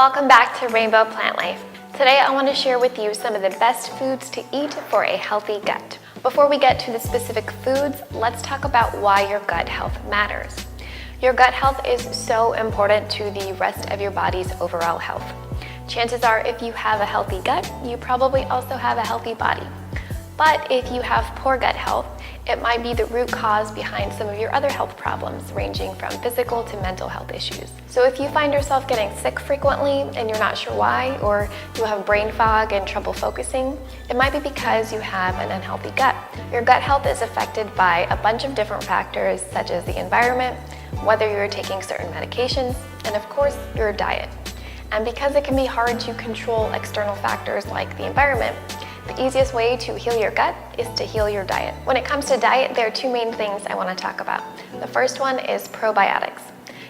Welcome back to Rainbow Plant Life. Today I want to share with you some of the best foods to eat for a healthy gut. Before we get to the specific foods, let's talk about why your gut health matters. Your gut health is so important to the rest of your body's overall health. Chances are if you have a healthy gut, you probably also have a healthy body. But if you have poor gut health, it might be the root cause behind some of your other health problems, ranging from physical to mental health issues. So if you find yourself getting sick frequently and you're not sure why, or you have brain fog and trouble focusing, it might be because you have an unhealthy gut. Your gut health is affected by a bunch of different factors, such as the environment, whether you're taking certain medications, and of course, your diet. And because it can be hard to control external factors like the environment, the easiest way to heal your gut is to heal your diet. When it comes to diet, there are two main things I want to talk about. The first one is probiotics.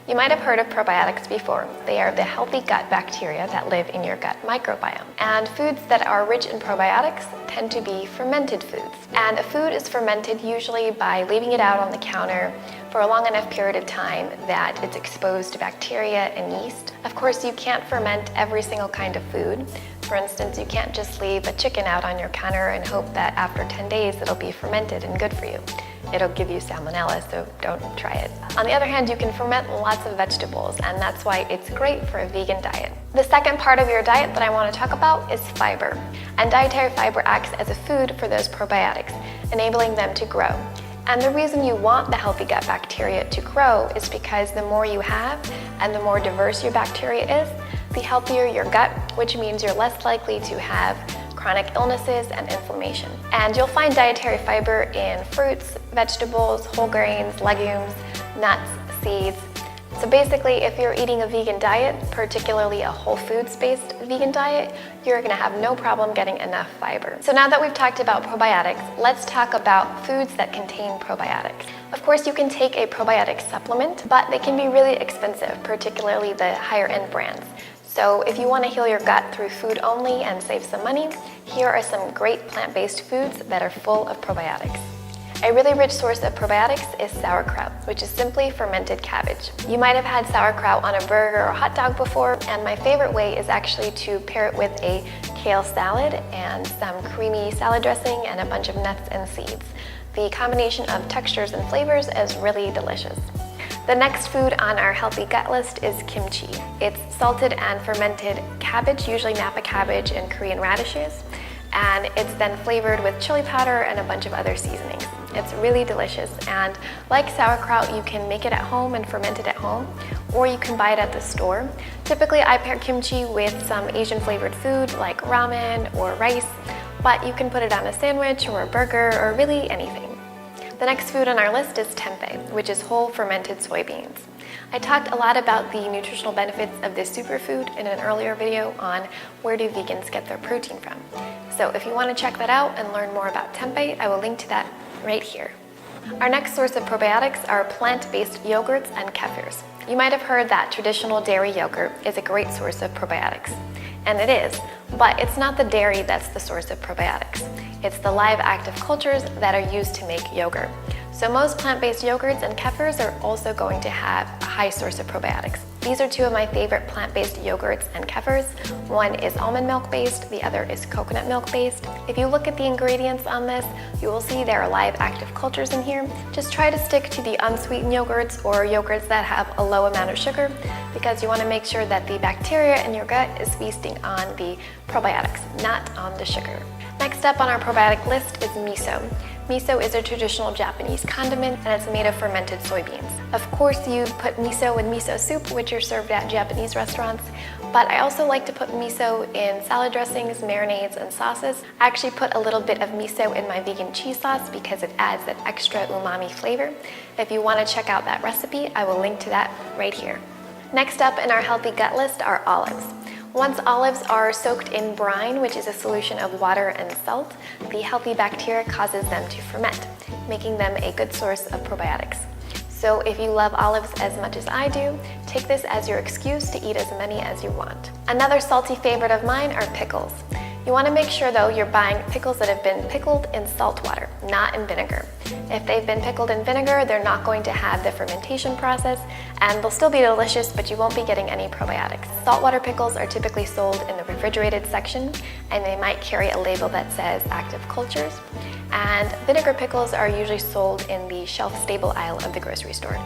You might have heard of probiotics before. They are the healthy gut bacteria that live in your gut microbiome. And foods that are rich in probiotics tend to be fermented foods. And a food is fermented usually by leaving it out on the counter for a long enough period of time that it's exposed to bacteria and yeast. Of course, you can't ferment every single kind of food. For instance, you can't just leave a chicken out on your counter and hope that after 10 days it'll be fermented and good for you. It'll give you salmonella, so don't try it. On the other hand, you can ferment lots of vegetables, and that's why it's great for a vegan diet. The second part of your diet that I want to talk about is fiber. And dietary fiber acts as a food for those probiotics, enabling them to grow. And the reason you want the healthy gut bacteria to grow is because the more you have and the more diverse your bacteria is, the healthier your gut, which means you're less likely to have chronic illnesses and inflammation. And you'll find dietary fiber in fruits, vegetables, whole grains, legumes, nuts, seeds. So basically, if you're eating a vegan diet, particularly a whole foods-based vegan diet, you're gonna have no problem getting enough fiber. So now that we've talked about probiotics, let's talk about foods that contain probiotics. Of course, you can take a probiotic supplement, but they can be really expensive, particularly the higher-end brands. So if you want to heal your gut through food only and save some money, here are some great plant-based foods that are full of probiotics. A really rich source of probiotics is sauerkraut, which is simply fermented cabbage. You might have had sauerkraut on a burger or hot dog before, and my favorite way is actually to pair it with a kale salad and some creamy salad dressing and a bunch of nuts and seeds. The combination of textures and flavors is really delicious. The next food on our healthy gut list is kimchi. It's salted and fermented cabbage, usually Napa cabbage and Korean radishes, and it's then flavored with chili powder and a bunch of other seasonings. It's really delicious, and like sauerkraut, you can make it at home and ferment it at home, or you can buy it at the store. Typically, I pair kimchi with some Asian flavored food like ramen or rice, but you can put it on a sandwich or a burger or really anything. The next food on our list is tempeh, which is whole fermented soybeans. I talked a lot about the nutritional benefits of this superfood in an earlier video on where do vegans get their protein from. So if you want to check that out and learn more about tempeh, I will link to that right here. Our next source of probiotics are plant-based yogurts and kefirs. You might have heard that traditional dairy yogurt is a great source of probiotics. And it is, but it's not the dairy that's the source of probiotics. It's the live active cultures that are used to make yogurt. So most plant-based yogurts and kefirs are also going to have a high source of probiotics. These are two of my favorite plant-based yogurts and kefirs. One is almond milk based, the other is coconut milk based. If you look at the ingredients on this, you will see there are live active cultures in here. Just try to stick to the unsweetened yogurts or yogurts that have a low amount of sugar, because you want to make sure that the bacteria in your gut is feasting on the probiotics, not on the sugar. Next up on our probiotic list is miso. Miso is a traditional Japanese condiment, and it's made of fermented soybeans. Of course, you put miso in miso soup, which are served at Japanese restaurants, but I also like to put miso in salad dressings, marinades, and sauces. I actually put a little bit of miso in my vegan cheese sauce because it adds that extra umami flavor. If you want to check out that recipe, I will link to that right here. Next up in our healthy gut list are olives. Once olives are soaked in brine, which is a solution of water and salt, the healthy bacteria causes them to ferment, making them a good source of probiotics. So if you love olives as much as I do, take this as your excuse to eat as many as you want. Another salty favorite of mine are pickles. You want to make sure though you're buying pickles that have been pickled in salt water, not in vinegar. If they've been pickled in vinegar, they're not going to have the fermentation process and they'll still be delicious, but you won't be getting any probiotics. Saltwater pickles are typically sold in the refrigerated section and they might carry a label that says active cultures. And vinegar pickles are usually sold in the shelf-stable aisle of the grocery store.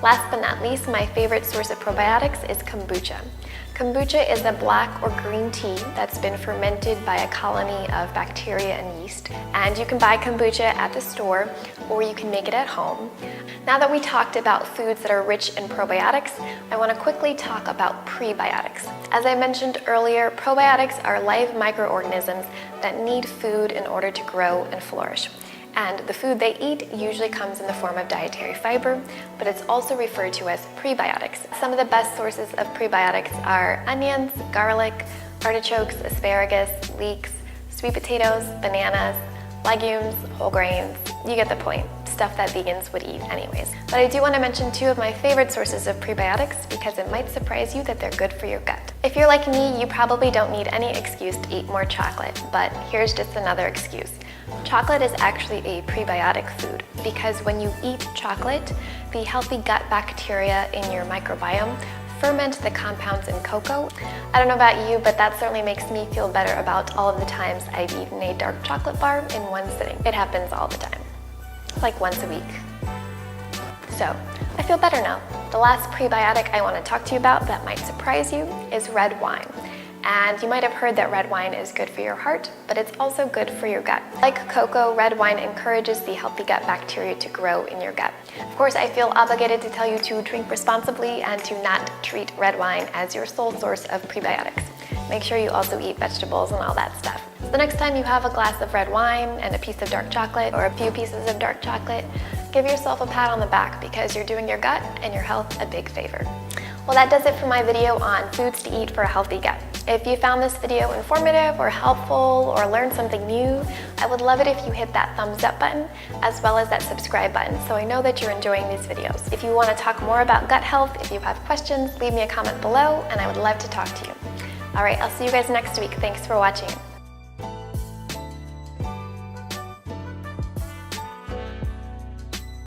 Last but not least, my favorite source of probiotics is kombucha. Kombucha is a black or green tea that's been fermented by a colony of bacteria and yeast. And you can buy kombucha at the store or you can make it at home. Now that we talked about foods that are rich in probiotics, I want to quickly talk about prebiotics. As I mentioned earlier, probiotics are live microorganisms that need food in order to grow and flourish. And the food they eat usually comes in the form of dietary fiber, but it's also referred to as prebiotics. Some of the best sources of prebiotics are onions, garlic, artichokes, asparagus, leeks, sweet potatoes, bananas, legumes, whole grains. You get the point. Stuff that vegans would eat anyways. But I do want to mention two of my favorite sources of prebiotics because it might surprise you that they're good for your gut. If you're like me, you probably don't need any excuse to eat more chocolate, but here's just another excuse. Chocolate is actually a prebiotic food because when you eat chocolate, the healthy gut bacteria in your microbiome ferment the compounds in cocoa. I don't know about you, but that certainly makes me feel better about all of the times I've eaten a dark chocolate bar in one sitting. It happens all the time, like once a week. So, I feel better now. The last prebiotic I want to talk to you about that might surprise you is red wine. And you might have heard that red wine is good for your heart, but it's also good for your gut. Like cocoa, red wine encourages the healthy gut bacteria to grow in your gut. Of course, I feel obligated to tell you to drink responsibly and to not treat red wine as your sole source of prebiotics. Make sure you also eat vegetables and all that stuff. So the next time you have a glass of red wine and a piece of dark chocolate or a few pieces of dark chocolate, give yourself a pat on the back because you're doing your gut and your health a big favor. Well, that does it for my video on foods to eat for a healthy gut. If you found this video informative or helpful or learned something new, I would love it if you hit that thumbs up button as well as that subscribe button so I know that you're enjoying these videos. If you want to talk more about gut health, if you have questions, leave me a comment below and I would love to talk to you. All right, I'll see you guys next week. Thanks for watching.